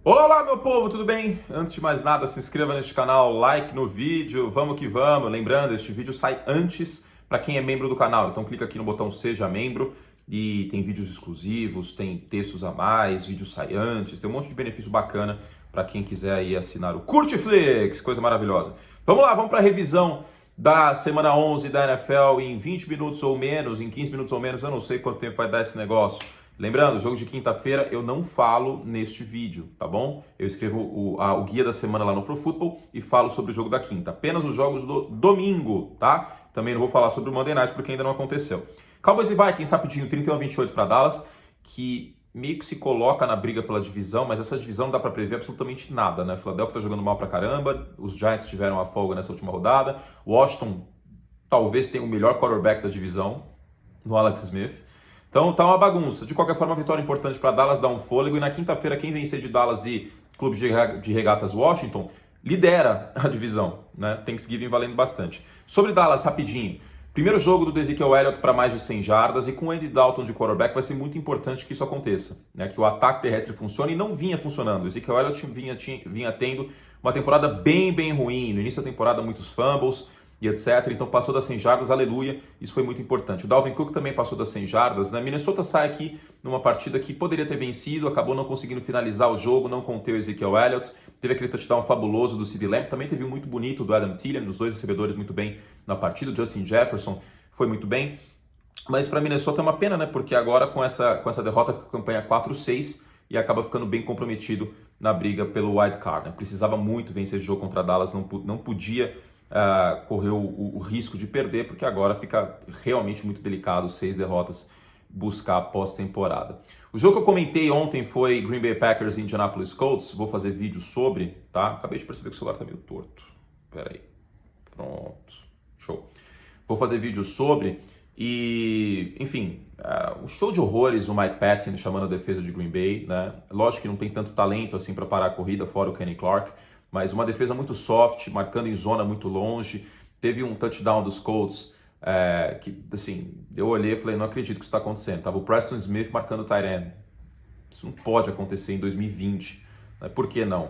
Olá, meu povo, tudo bem? Antes de mais nada, se inscreva neste canal, like no vídeo, vamos que vamos. Lembrando, este vídeo sai antes para quem é membro do canal, então clica aqui no botão Seja Membro e tem vídeos exclusivos, tem textos a mais, vídeo sai antes, tem um monte de benefício bacana para quem quiser aí assinar o Curtiflix, coisa maravilhosa. Vamos lá, vamos para a revisão da semana 11 da NFL em 20 minutos ou menos, em 15 minutos ou menos, eu não sei quanto tempo vai dar esse negócio. Lembrando, jogo de quinta-feira eu não falo neste vídeo, tá bom? Eu escrevo o guia da semana lá no Pro Football e falo sobre o jogo da quinta. Apenas os jogos do domingo, tá? Também não vou falar sobre o Monday Night porque ainda não aconteceu. Cowboys e Vikings, rapidinho, 31-28 para Dallas, que meio que se coloca na briga pela divisão, mas essa divisão não dá para prever absolutamente nada, né? Philadelphia tá jogando mal pra caramba, os Giants tiveram a folga nessa última rodada, Washington talvez tenha o melhor quarterback da divisão, no Alex Smith. Então tá uma bagunça. De qualquer forma, vitória importante para Dallas, dar um fôlego. E na quinta-feira, quem vencer de Dallas e Clube de Regatas Washington lidera a divisão, né? Thanksgiving valendo bastante. Sobre Dallas, rapidinho. Primeiro jogo do Ezekiel Elliott para mais de 100 jardas e com o Andy Dalton de quarterback vai ser muito importante que isso aconteça, né? Que o ataque terrestre funcione e não vinha funcionando. O Ezekiel Elliott vinha tendo uma temporada bem ruim. No início da temporada, muitos fumbles e etc. Então passou das 100 jardas, aleluia, isso foi muito importante. O Dalvin Cook também passou das 100 jardas, né? Minnesota sai aqui numa partida que poderia ter vencido, acabou não conseguindo finalizar o jogo, não conteve o Ezekiel Elliott, teve aquele touchdown fabuloso do CeeDee Lamb, também teve um muito bonito do Adam Thielen, os dois recebedores muito bem na partida, o Justin Jefferson foi muito bem, mas para Minnesota é uma pena, né? Porque agora com essa derrota fica a campanha 4-6 e acaba ficando bem comprometido na briga pelo wild card, né? Precisava muito vencer esse jogo contra Dallas, não podia correu o risco de perder, porque agora fica realmente muito delicado, 6 derrotas, buscar pós-temporada. O jogo que eu comentei ontem foi Green Bay Packers e Indianapolis Colts, vou fazer vídeo sobre, tá? Acabei de perceber que o celular tá meio torto. Pera aí. Pronto. Show. Vou fazer vídeo sobre e, enfim, o show de horrores, o Mike Patton chamando a defesa de Green Bay, né? Lógico que não tem tanto talento assim para parar a corrida, fora o Kenny Clark, mas uma defesa muito soft, marcando em zona muito longe. Teve um touchdown dos Colts que, assim, eu olhei e falei, não acredito que isso está acontecendo. Tava o Preston Smith marcando o tight end. Isso não pode acontecer em 2020. Né? Por que não?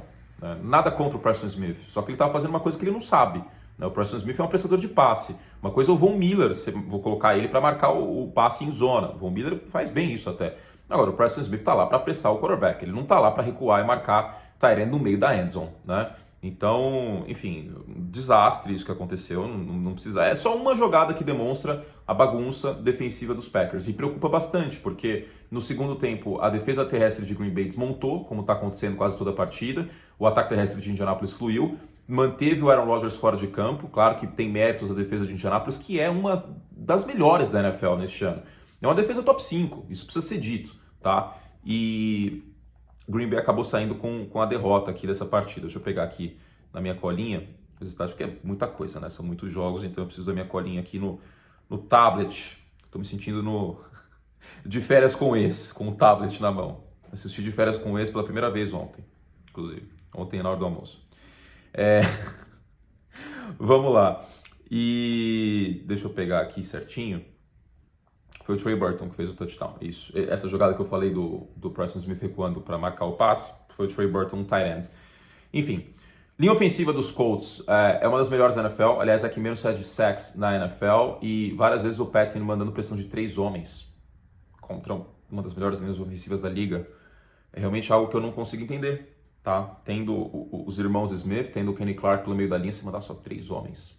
Nada contra o Preston Smith, só que ele estava fazendo uma coisa que ele não sabe. Né? O Preston Smith é um prestador de passe. Uma coisa é o Von Miller, vou colocar ele para marcar o passe em zona. O Von Miller faz bem isso até. Agora, o Preston Smith está lá para apressar o quarterback. Ele não está lá para recuar e marcar tight end no meio da endzone, né? Então, enfim, um desastre isso que aconteceu, não precisa. É só uma jogada que demonstra a bagunça defensiva dos Packers e preocupa bastante, porque no segundo tempo a defesa terrestre de Green Bay desmontou, como está acontecendo quase toda a partida, o ataque terrestre de Indianapolis fluiu, manteve o Aaron Rodgers fora de campo, claro que tem méritos a defesa de Indianapolis, que é uma das melhores da NFL neste ano. É uma defesa top 5, isso precisa ser dito, tá? E Green Bay acabou saindo com a derrota aqui dessa partida. Deixa eu pegar aqui na minha colinha, porque é muita coisa, né? São muitos jogos, então eu preciso da minha colinha aqui no tablet. Estou me sentindo de férias com com o tablet na mão. Assisti de férias com pela primeira vez ontem, inclusive. Ontem na hora do almoço. Vamos lá. E deixa eu pegar aqui certinho. Foi o Trey Burton que fez o touchdown. Isso. Essa jogada que eu falei do Preston Smith recuando para marcar o passe, foi o Trey Burton, um tight end. Enfim, linha ofensiva dos Colts é uma das melhores da NFL. Aliás, é a que menos cede sacks na NFL. E várias vezes o Patton mandando pressão de 3 homens contra uma das melhores linhas ofensivas da liga. É realmente algo que eu não consigo entender, tá? Tendo os irmãos Smith, tendo o Kenny Clark pelo meio da linha, se mandar só 3 homens.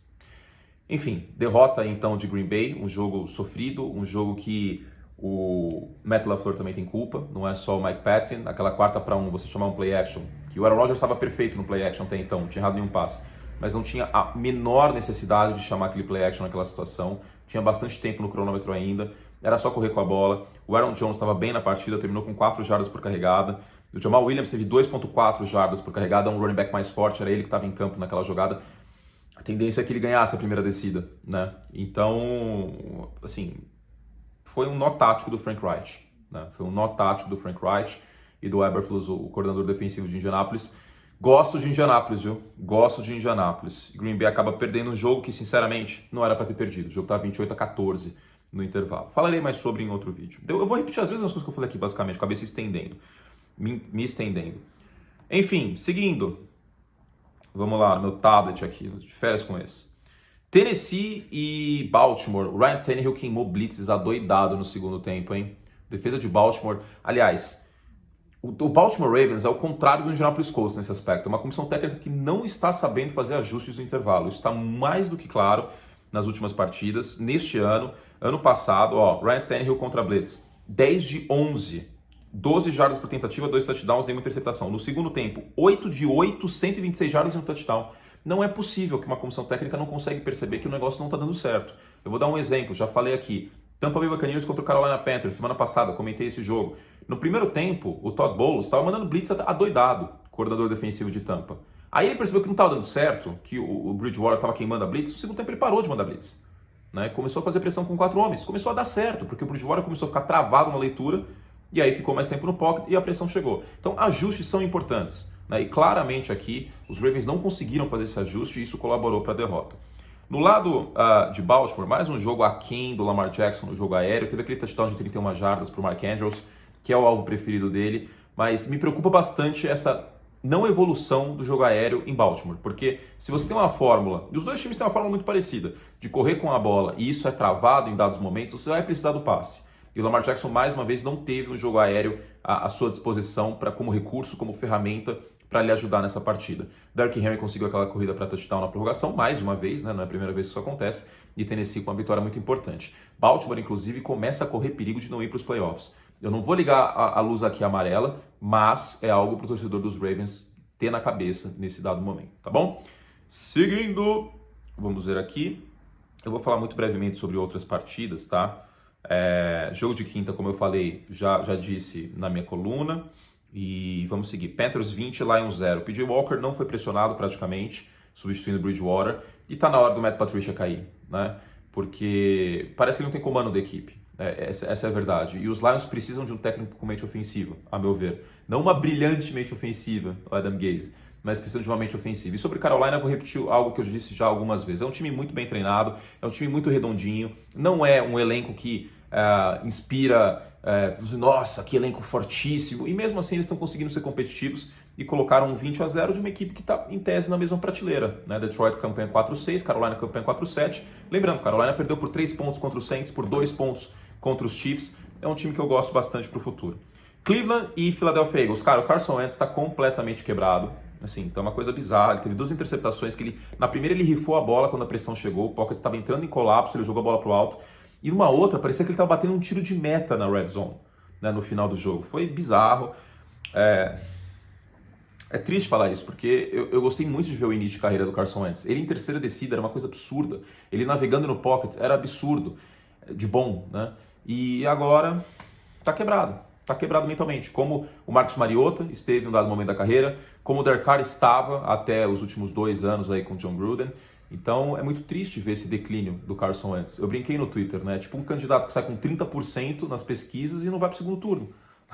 Enfim, derrota então de Green Bay, um jogo sofrido, um jogo que o Matt LaFleur também tem culpa, não é só o Mike Patton, aquela 4-1, você chamar um play action, que o Aaron Rodgers estava perfeito no play action até então, não tinha errado nenhum passe, mas não tinha a menor necessidade de chamar aquele play action naquela situação, tinha bastante tempo no cronômetro ainda, era só correr com a bola, o Aaron Jones estava bem na partida, terminou com 4 jardas por carregada, o Jamal Williams teve 2.4 jardas por carregada, um running back mais forte, era ele que estava em campo naquela jogada. A tendência é que ele ganhasse a primeira descida, né? Então, assim, foi um nó tático do Frank Reich, né? Foi um nó tático do Frank Reich e do Eberflus, o coordenador defensivo de Indianapolis. Gosto de Indianapolis, viu? Gosto de Indianapolis. Green Bay acaba perdendo um jogo que, sinceramente, não era para ter perdido. O jogo estava 28-14 no intervalo. Falarei mais sobre em outro vídeo. Eu vou repetir as mesmas coisas que eu falei aqui, basicamente, acabei se estendendo, me estendendo. Enfim, seguindo. Vamos lá, meu tablet aqui, de férias com esse. Tennessee e Baltimore. O Ryan Tannehill queimou blitzes adoidado no segundo tempo, hein? Defesa de Baltimore. Aliás, o Baltimore Ravens é o contrário do Indianapolis Colts nesse aspecto. É uma comissão técnica que não está sabendo fazer ajustes no intervalo. Isso está mais do que claro nas últimas partidas. Neste ano, ano passado, ó, Ryan Tannehill contra blitz. 10 de 11. 12 jardas por tentativa, 2 touchdowns, nenhuma interceptação. No segundo tempo, 8 de 8, 126 jardas e um touchdown. Não é possível que uma comissão técnica não consegue perceber que o negócio não está dando certo. Eu vou dar um exemplo, já falei aqui. Tampa Bay Buccaneers contra o Carolina Panthers, semana passada, comentei esse jogo. No primeiro tempo, o Todd Bowles estava mandando blitz adoidado, coordenador defensivo de Tampa. Aí ele percebeu que não estava dando certo, que o Bridgewater estava queimando a blitz. No segundo tempo ele parou de mandar blitz. Né? Começou a fazer pressão com 4 homens. Começou a dar certo, porque o Bridgewater começou a ficar travado na leitura, e aí ficou mais tempo no pocket e a pressão chegou. Então ajustes são importantes. Né? E claramente aqui, os Ravens não conseguiram fazer esse ajuste e isso colaborou para a derrota. No lado de Baltimore, mais um jogo aquém do Lamar Jackson no jogo aéreo. Teve aquele touchdown de 31 jardas para o Mark Andrews, que é o alvo preferido dele. Mas me preocupa bastante essa não evolução do jogo aéreo em Baltimore. Porque se você tem uma fórmula, e os dois times têm uma fórmula muito parecida, de correr com a bola, e isso é travado em dados momentos, você vai precisar do passe. E o Lamar Jackson, mais uma vez, não teve um jogo aéreo à sua disposição como recurso, como ferramenta para lhe ajudar nessa partida. Derrick Henry conseguiu aquela corrida para touchdown na prorrogação, mais uma vez, né? Não é a primeira vez que isso acontece, e Tennessee com uma vitória muito importante. Baltimore, inclusive, começa a correr perigo de não ir para os playoffs. Eu não vou ligar a luz aqui amarela, mas é algo para o torcedor dos Ravens ter na cabeça nesse dado momento, tá bom? Seguindo, vamos ver aqui. Eu vou falar muito brevemente sobre outras partidas, tá? Jogo de quinta, como eu falei, já disse na minha coluna. E vamos seguir. Panthers 20, Lions 0. PJ Walker não foi pressionado praticamente, substituindo o Bridgewater. E tá na hora do Matt Patricia cair, né? Porque parece que ele não tem comando da equipe. Essa é a verdade. E os Lions precisam de um técnico com mente ofensiva, a meu ver. Não uma brilhante mente ofensiva, o Adam Gase, mas precisam de uma mente ofensiva. E sobre Carolina, eu vou repetir algo que eu disse já algumas vezes. É um time muito bem treinado, é um time muito redondinho, não é um elenco que inspira, nossa, que elenco fortíssimo. E mesmo assim eles estão conseguindo ser competitivos e colocaram um 20-0 de uma equipe que está em tese na mesma prateleira. Né? Detroit campanha 4-6, Carolina campanha 4-7. Lembrando, Carolina perdeu por 3 pontos contra os Saints, por 2 pontos contra os Chiefs. É um time que eu gosto bastante para o futuro. Cleveland e Philadelphia Eagles. Cara, o Carson Wentz está completamente quebrado. Assim, então é uma coisa bizarra. Ele teve 2 interceptações que na primeira ele rifou a bola quando a pressão chegou, o pocket estava entrando em colapso, ele jogou a bola pro alto. E numa outra, parecia que ele estava batendo um tiro de meta na red zone, né, no final do jogo. Foi bizarro. É triste falar isso, porque eu gostei muito de ver o início de carreira do Carson Wentz. Ele em terceira descida era uma coisa absurda. Ele navegando no pocket era absurdo, de bom, né? E agora tá quebrado. Tá quebrado mentalmente. Como o Marcus Mariota esteve em um dado momento da carreira, como o Derek Carr estava até os últimos 2 anos aí com o John Gruden. Então é muito triste ver esse declínio do Carson Wentz. Eu brinquei no Twitter, né? Tipo um candidato que sai com 30% nas pesquisas e não vai pro segundo turno.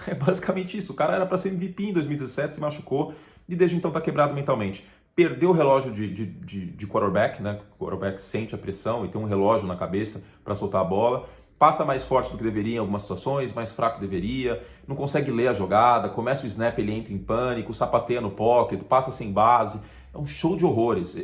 É basicamente isso. O cara era para ser MVP em 2017, se machucou e desde então tá quebrado mentalmente. Perdeu o relógio de quarterback, né? O quarterback sente a pressão e tem um relógio na cabeça para soltar a bola. Passa mais forte do que deveria em algumas situações, mais fraco que deveria, não consegue ler a jogada, começa o snap, ele entra em pânico, sapateia no pocket, passa sem base. É um show de horrores.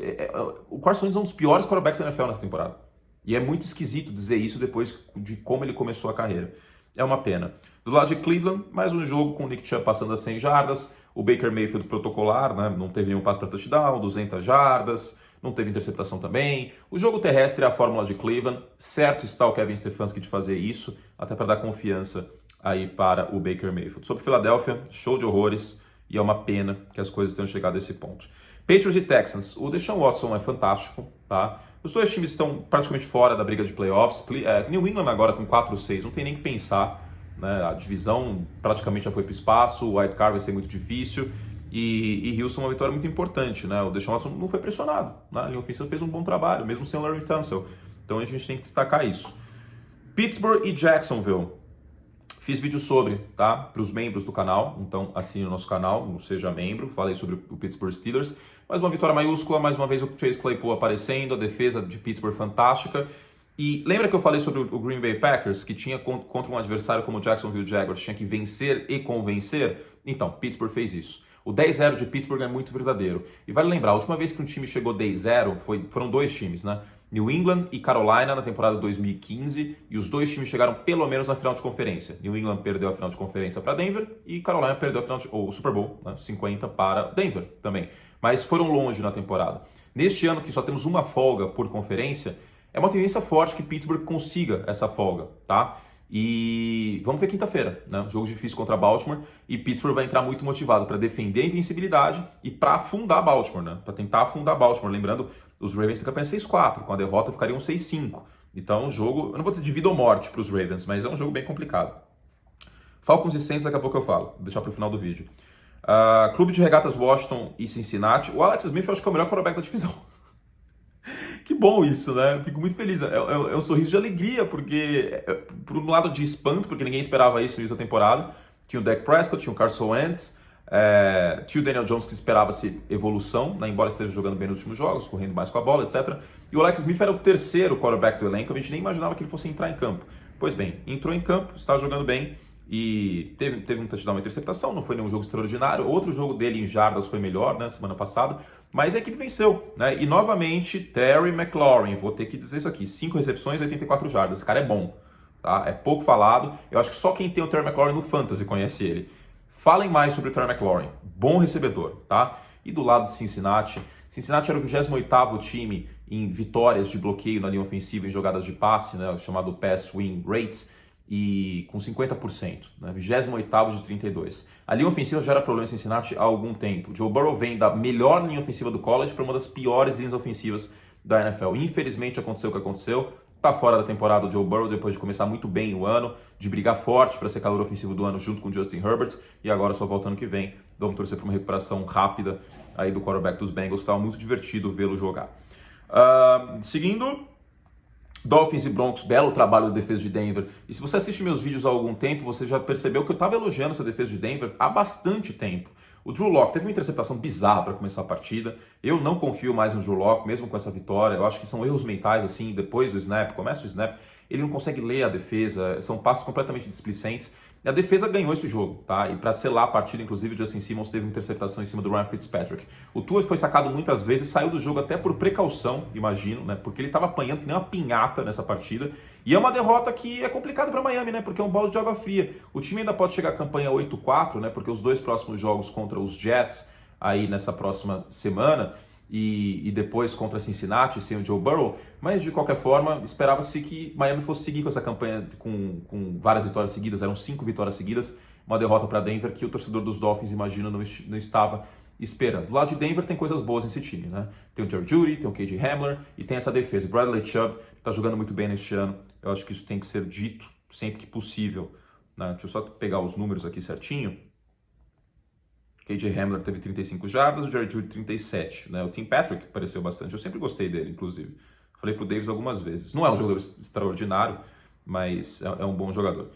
O Carson Wentz é um dos piores quarterbacks da NFL nessa temporada. E é muito esquisito dizer isso depois de como ele começou a carreira. É uma pena. Do lado de Cleveland, mais um jogo com o Nick Chubb passando as 100 jardas, o Baker Mayfield protocolar, né? Não teve nenhum passe para touchdown, 200 jardas, não teve interceptação também. O jogo terrestre é a fórmula de Cleveland. Certo está o Kevin Stefanski de fazer isso, até para dar confiança aí para o Baker Mayfield. Sobre Philadelphia, show de horrores, e é uma pena que as coisas tenham chegado a esse ponto. Patriots e Texans. O Deshaun Watson é fantástico, tá? Os dois times estão praticamente fora da briga de playoffs. New England agora com 4-6, não tem nem que pensar, né? A divisão praticamente já foi para o espaço, o White Card vai ser muito difícil. E Houston uma vitória muito importante, né? O Deshaun Watson não foi pressionado, né? A linha ofensiva fez um bom trabalho, mesmo sem o Larry Tunsil. Então a gente tem que destacar isso. Pittsburgh e Jacksonville. Fiz vídeo sobre, tá? Para os membros do canal, então assine o nosso canal, não seja membro. Falei sobre o Pittsburgh Steelers. Mais uma vitória maiúscula, mais uma vez o Chase Claypool aparecendo, a defesa de Pittsburgh fantástica. E lembra que eu falei sobre o Green Bay Packers, que tinha contra um adversário como o Jacksonville Jaguars, tinha que vencer e convencer? Então, Pittsburgh fez isso. O 10-0 de Pittsburgh é muito verdadeiro. E vale lembrar, a última vez que um time chegou 10-0, foram dois times, né? New England e Carolina na temporada 2015, e os dois times chegaram pelo menos na final de conferência. New England perdeu a final de conferência para Denver e Carolina perdeu a final o Super Bowl, né, 50 para Denver também. Mas foram longe na temporada. Neste ano que só temos uma folga por conferência, é uma tendência forte que Pittsburgh consiga essa folga, tá? E vamos ver quinta-feira, né? Um jogo difícil contra Baltimore, e Pittsburgh vai entrar muito motivado para defender a invencibilidade e para afundar Baltimore, né? Para tentar afundar Baltimore. Lembrando, os Ravens têm campanha 6-4, com a derrota ficariam 6-5. Então, um jogo, eu não vou dizer de vida ou morte para os Ravens, mas é um jogo bem complicado. Falcons e Saints, daqui a pouco eu falo, vou deixar para o final do vídeo. Clube de Regatas Washington e Cincinnati. O Alex Smith eu acho que é o melhor quarterback da divisão. Que bom isso, né? Fico muito feliz. É um sorriso de alegria, porque, por um lado de espanto, porque ninguém esperava isso no início da temporada. Tinha o Dak Prescott, tinha o Carson Wentz, tinha o Daniel Jones, que esperava-se evolução, né? Embora esteja jogando bem nos últimos jogos, correndo mais com a bola, etc. E o Alex Smith era o terceiro quarterback do elenco, a gente nem imaginava que ele fosse entrar em campo. Pois bem, entrou em campo, está jogando bem, e teve um touchdown, uma interceptação, não foi nenhum jogo extraordinário. Outro jogo dele em jardas foi melhor, né, semana passada, mas a equipe venceu, né? E novamente, Terry McLaurin, vou ter que dizer isso aqui, 5 recepções, 84 jardas, esse cara é bom, tá? É pouco falado, eu acho que só quem tem o Terry McLaurin no Fantasy conhece ele. Falem mais sobre o Terry McLaurin, bom recebedor, tá? E do lado de Cincinnati era o 28º time em vitórias de bloqueio na linha ofensiva em jogadas de passe, né, o chamado Pass Win Rate, e com 50%, né, 28º de 32. A linha ofensiva já era problema em Cincinnati há algum tempo. Joe Burrow vem da melhor linha ofensiva do college para uma das piores linhas ofensivas da NFL. Infelizmente aconteceu o que aconteceu. Tá fora da temporada o Joe Burrow depois de começar muito bem o ano, de brigar forte para ser calor ofensivo do ano junto com o Justin Herbert, e agora só volta ano que vem. Vamos torcer para uma recuperação rápida aí do quarterback dos Bengals. Estava muito divertido vê-lo jogar. Seguindo, Dolphins e Broncos, belo trabalho da defesa de Denver. E se você assiste meus vídeos há algum tempo, você já percebeu que eu estava elogiando essa defesa de Denver há bastante tempo. O Drew Lock teve uma interceptação bizarra para começar a partida. Eu não confio mais no Drew Lock, mesmo com essa vitória. Eu acho que são erros mentais, assim, depois do snap, começa o snap, ele não consegue ler a defesa, são passos completamente displicentes. E a defesa ganhou esse jogo, tá? E para selar a partida, inclusive, o Justin Simmons teve uma interceptação em cima do Ryan Fitzpatrick. O Tua foi sacado muitas vezes, saiu do jogo até por precaução, imagino, né? Porque ele estava apanhando que nem uma pinhata nessa partida. E é uma derrota que é complicada para Miami, né? Porque é um balde de água fria. O time ainda pode chegar à campanha 8-4, né? Porque os dois próximos jogos contra os Jets, aí nessa próxima semana, e depois contra Cincinnati, sem o Joe Burrow, mas de qualquer forma, esperava-se que Miami fosse seguir com essa campanha com várias vitórias seguidas, eram 5 vitórias seguidas, uma derrota para Denver que o torcedor dos Dolphins, imagino, não estava esperando. Do lado de Denver tem coisas boas nesse time, né? Tem o Jerry Jeudy, tem o KJ Hamler e tem essa defesa. O Bradley Chubb está jogando muito bem neste ano, eu acho que isso tem que ser dito sempre que possível, né? Deixa eu só pegar os números aqui certinho. KJ Hamler teve 35 jardas, o Jerry Jeudy 37. Né? O Tim Patrick apareceu bastante, eu sempre gostei dele, inclusive. Falei pro Davis algumas vezes. Não é um jogador extraordinário, mas é um bom jogador.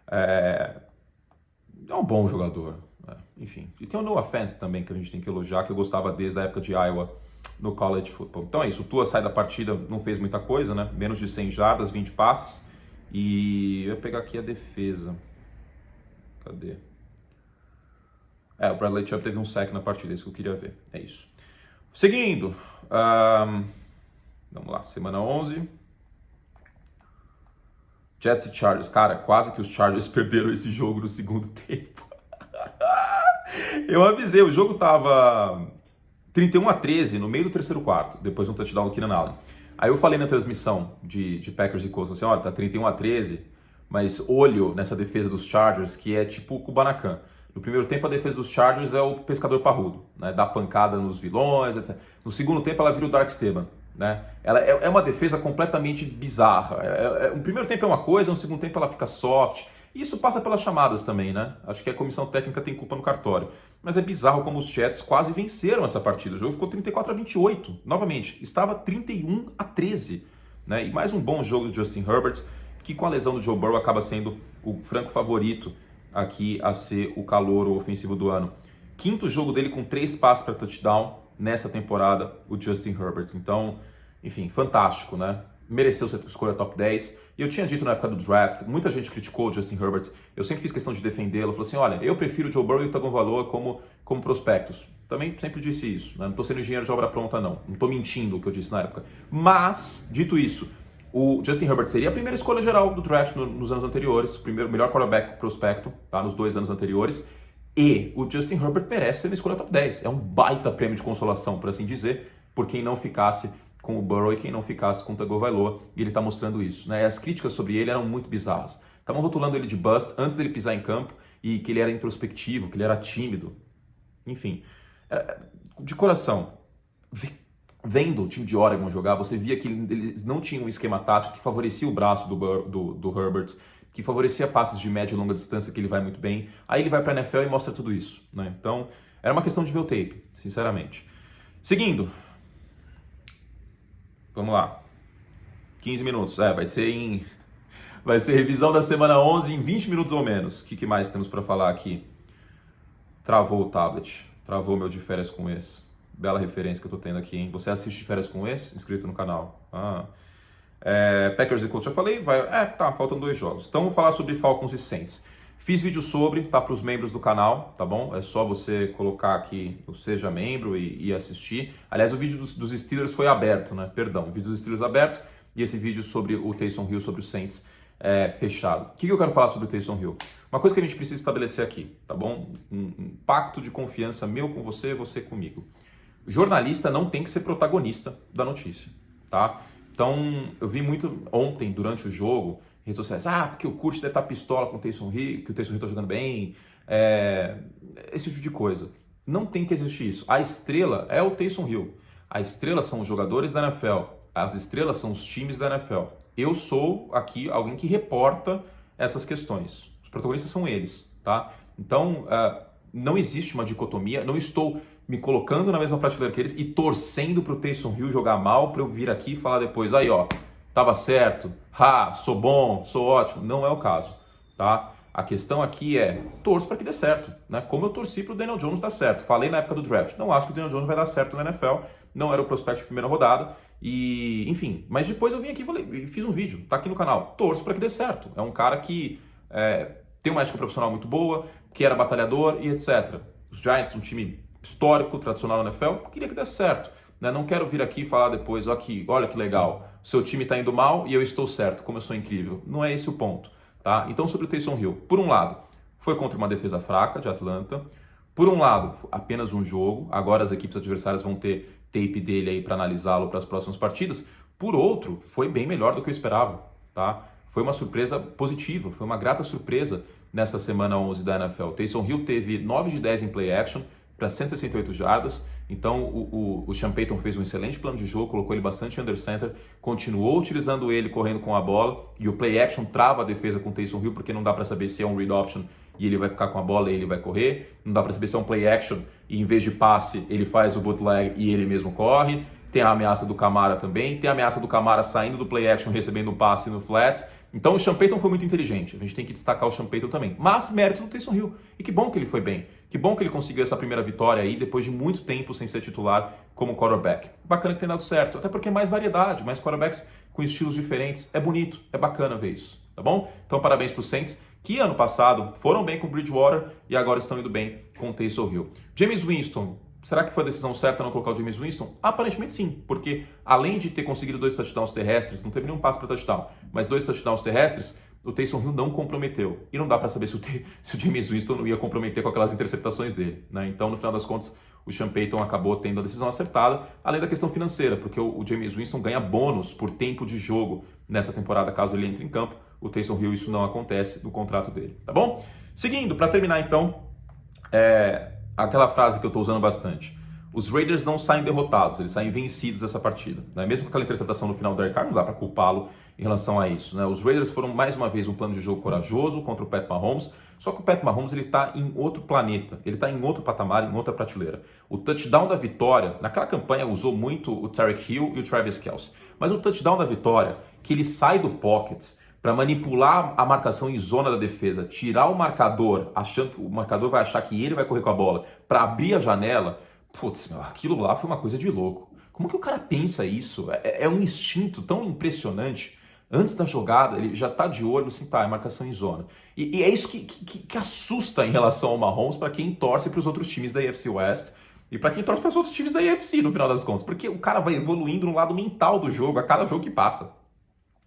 É um bom jogador, né? Enfim. E tem o Noah Fant também, que a gente tem que elogiar, que eu gostava desde a época de Iowa no college football. Então é isso, o Tua sai da partida, não fez muita coisa, né? Menos de 100 jardas, 20 passes. E eu vou pegar aqui a defesa. Cadê? O Bradley Chubb teve um sack na partida, isso que eu queria ver. É isso. Seguindo. Vamos lá, semana 11. Jets e Chargers. Cara, quase que os Chargers perderam esse jogo no segundo tempo. Eu avisei, o jogo tava 31-13 no meio do terceiro quarto, depois de um touchdown do Keenan Allen. Aí eu falei na transmissão de Packers e Colts, assim, olha, tá 31-13, mas olho nessa defesa dos Chargers, que é tipo o Kubanacan. No primeiro tempo, a defesa dos Chargers é o pescador parrudo, né? Dá pancada nos vilões, etc. No segundo tempo, ela vira o Dark Esteban, né? Ela é uma defesa completamente bizarra. No primeiro tempo é uma coisa, no segundo tempo ela fica soft. E isso passa pelas chamadas também, né? Acho que a comissão técnica tem culpa no cartório. Mas é bizarro como os Jets quase venceram essa partida. O jogo ficou 34-28. Novamente, estava 31-13. Né? E mais um bom jogo do Justin Herbert, que com a lesão do Joe Burrow acaba sendo o franco favorito aqui a ser o calouro ofensivo do ano. Quinto jogo dele com 3 passes para touchdown nessa temporada, o Justin Herbert. Então, enfim, fantástico, né? mereceu ser escolha top 10. E eu tinha dito na época do draft, muita gente criticou o Justin Herbert, eu sempre fiz questão de defendê-lo, falou assim, olha, eu prefiro o Joe Burrow e o Tagovailoa como prospectos. Também sempre disse isso, né? Não estou sendo engenheiro de obra pronta, não estou mentindo o que eu disse na época. Mas, dito isso, o Justin Herbert seria a primeira escolha geral do draft nos anos anteriores, o melhor quarterback prospecto, tá? Nos 2 anos anteriores. E o Justin Herbert merece ser na escolha top 10. É um baita prêmio de consolação, por assim dizer, por quem não ficasse com o Burrow e quem não ficasse com o Tagovailoa. E ele está mostrando isso, né? As críticas sobre ele eram muito bizarras. Estavam rotulando ele de bust antes dele pisar em campo e que ele era introspectivo, que ele era tímido. Enfim, de coração, vendo o time de Oregon jogar, você via que eles não tinham um esquema tático que favorecia o braço do Herbert, que favorecia passes de média e longa distância, que ele vai muito bem. Aí ele vai para a NFL e mostra tudo isso, né? Então, era uma questão de ver o tape, sinceramente. Seguindo. Vamos lá. 15 minutos. Vai ser revisão da semana 11 em 20 minutos ou menos. O que mais temos para falar aqui? Travou o tablet. Travou meu de férias com esse. Bela referência que eu tô tendo aqui, hein? Você assiste de férias com esse? Inscrito no canal. Packers e Colts já falei. Faltam 2 jogos. Então vamos falar sobre Falcons e Saints. Fiz vídeo sobre, tá para os membros do canal, tá bom? É só você colocar aqui o Seja Membro e assistir. Aliás, o vídeo dos Steelers foi aberto, né? Perdão, o vídeo dos Steelers aberto e esse vídeo sobre o Taysom Hill, sobre o Saints, fechado. O que eu quero falar sobre o Taysom Hill? Uma coisa que a gente precisa estabelecer aqui, tá bom? Um pacto de confiança meu com você, você comigo. O jornalista não tem que ser protagonista da notícia, tá? Então, eu vi muito ontem, durante o jogo, redes sociais, porque o Kurt deve estar pistola com o Taysom Hill, que o Taysom Hill está jogando bem, esse tipo de coisa. Não tem que existir isso. A estrela é o Taysom Hill. A estrela são os jogadores da NFL. As estrelas são os times da NFL. Eu sou aqui alguém que reporta essas questões. Os protagonistas são eles, tá? Então, não existe uma dicotomia, não estou me colocando na mesma prateleira que eles e torcendo para o Taysom Hill jogar mal para eu vir aqui e falar depois, aí ó, tava certo, sou bom, sou ótimo. Não é o caso, tá? A questão aqui é, torço para que dê certo, né? Como eu torci para o Daniel Jones dar certo. Falei na época do draft, não acho que o Daniel Jones vai dar certo na NFL, não era o prospect de primeira rodada, e enfim. Mas depois eu vim aqui e fiz um vídeo, tá aqui no canal. Torço para que dê certo. É um cara que tem uma ética profissional muito boa, que era batalhador e etc. Os Giants, um time histórico, tradicional na NFL, queria que desse certo. Né? Não quero vir aqui e falar depois, olha que legal, o seu time está indo mal e eu estou certo, como eu sou incrível. Não é esse o ponto. Tá? Então, sobre o Taysom Hill, por um lado, foi contra uma defesa fraca de Atlanta. Por um lado, apenas um jogo. Agora as equipes adversárias vão ter tape dele aí para analisá-lo para as próximas partidas. Por outro, foi bem melhor do que eu esperava. Tá? Foi uma surpresa positiva, foi uma grata surpresa nessa semana 11 da NFL. Taysom Hill teve 9 de 10 em play action para 168 jardas. Então o Sean Payton fez um excelente plano de jogo, colocou ele bastante under center, continuou utilizando ele correndo com a bola e o play action trava a defesa com o Taysom Hill porque não dá para saber se é um read option e ele vai ficar com a bola e ele vai correr, não dá para saber se é um play action e em vez de passe ele faz o bootleg e ele mesmo corre. Tem a ameaça do Kamara também, tem a ameaça do Kamara saindo do play action recebendo um passe no flats. Então o Sean Payton foi muito inteligente, a gente tem que destacar o Sean Payton também, mas mérito do Taysom Hill, e que bom que ele foi bem, que bom que ele conseguiu essa primeira vitória aí, depois de muito tempo sem ser titular como quarterback. Bacana que tenha dado certo, até porque é mais variedade, mais quarterbacks com estilos diferentes, é bonito, é bacana ver isso, tá bom? Então parabéns para os Saints, que ano passado foram bem com o Bridgewater e agora estão indo bem com o Taysom Hill. Jameis Winston, será que foi a decisão certa não colocar o Jameis Winston? Aparentemente sim, porque além de ter conseguido 2 touchdowns terrestres, não teve nenhum passe para touchdown, mas 2 touchdowns terrestres, o Taysom Hill não comprometeu. E não dá para saber se o Jameis Winston não ia comprometer com aquelas interceptações dele. Né? Então, no final das contas, o Sean Payton acabou tendo a decisão acertada, além da questão financeira, porque o Jameis Winston ganha bônus por tempo de jogo nessa temporada, caso ele entre em campo. O Taysom Hill, isso não acontece no contrato dele. Tá bom? Seguindo, para terminar então, aquela frase que eu estou usando bastante. Os Raiders não saem derrotados, eles saem vencidos dessa partida. Né? Mesmo com aquela interceptação no final do Derek Carr, não dá para culpá-lo em relação a isso. Né? Os Raiders foram mais uma vez um plano de jogo corajoso contra o Pat Mahomes, só que o Pat Mahomes está em outro planeta, ele está em outro patamar, em outra prateleira. O touchdown da vitória, naquela campanha usou muito o Tyreek Hill e o Travis Kelce, mas o touchdown da vitória, que ele sai do pocket para manipular a marcação em zona da defesa, tirar o marcador, achando que o marcador vai achar que ele vai correr com a bola, para abrir a janela, putz, aquilo lá foi uma coisa de louco. Como que o cara pensa isso? É um instinto tão impressionante. Antes da jogada, ele já tá de olho, assim, tá, é marcação em zona. E é isso que assusta em relação ao Mahomes para quem torce para os outros times da AFC West e para quem torce para os outros times da AFC, no final das contas. Porque o cara vai evoluindo no lado mental do jogo a cada jogo que passa.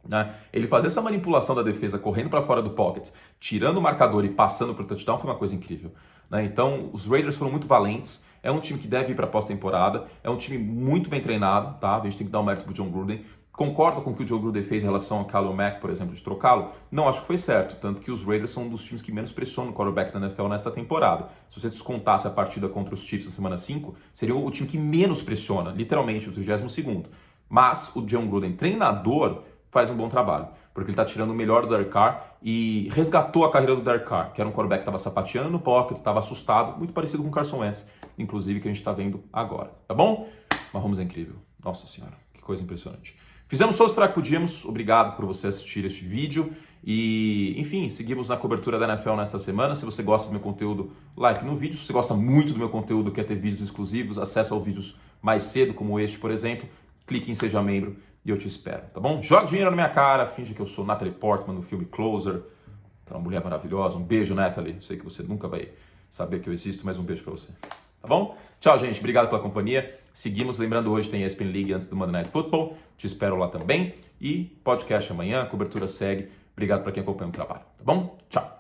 Né? Ele fazer essa manipulação da defesa correndo para fora do pocket, tirando o marcador e passando para o touchdown foi uma coisa incrível. Né? Então, os Raiders foram muito valentes. É um time que deve ir para a pós-temporada. É um time muito bem treinado. Tá? A gente tem que dar um mérito pro John Gruden. Concordo com o que o John Gruden fez em relação ao Khalil Mack, por exemplo, de trocá-lo? Não acho que foi certo. Tanto que os Raiders são um dos times que menos pressionam o quarterback na NFL nesta temporada. Se você descontasse a partida contra os Chiefs na semana 5, seria o time que menos pressiona, literalmente, o 32º. Mas o John Gruden, treinador, faz um bom trabalho, porque ele está tirando o melhor do Derek Carr e resgatou a carreira do Derek Carr, que era um quarterback que estava sapateando no pocket, estava assustado, muito parecido com o Carson Wentz, inclusive, que a gente está vendo agora, tá bom? Mahomes é incrível, nossa senhora, que coisa impressionante. Fizemos todos o que podíamos, obrigado por você assistir este vídeo e, enfim, seguimos na cobertura da NFL nesta semana. Se você gosta do meu conteúdo, like no vídeo. Se você gosta muito do meu conteúdo, quer ter vídeos exclusivos, acesso aos vídeos mais cedo, como este, por exemplo, clique em Seja Membro e eu te espero, tá bom? Joga dinheiro na minha cara, finge que eu sou Natalie Portman no filme Closer, que é uma mulher maravilhosa. Um beijo, Natalie. Sei que você nunca vai saber que eu existo, mas um beijo pra você. Tá bom? Tchau, gente. Obrigado pela companhia. Seguimos. Lembrando, hoje tem ESPN League antes do Monday Night Football. Te espero lá também. E podcast amanhã. A cobertura segue. Obrigado para quem acompanha o trabalho. Tá bom? Tchau.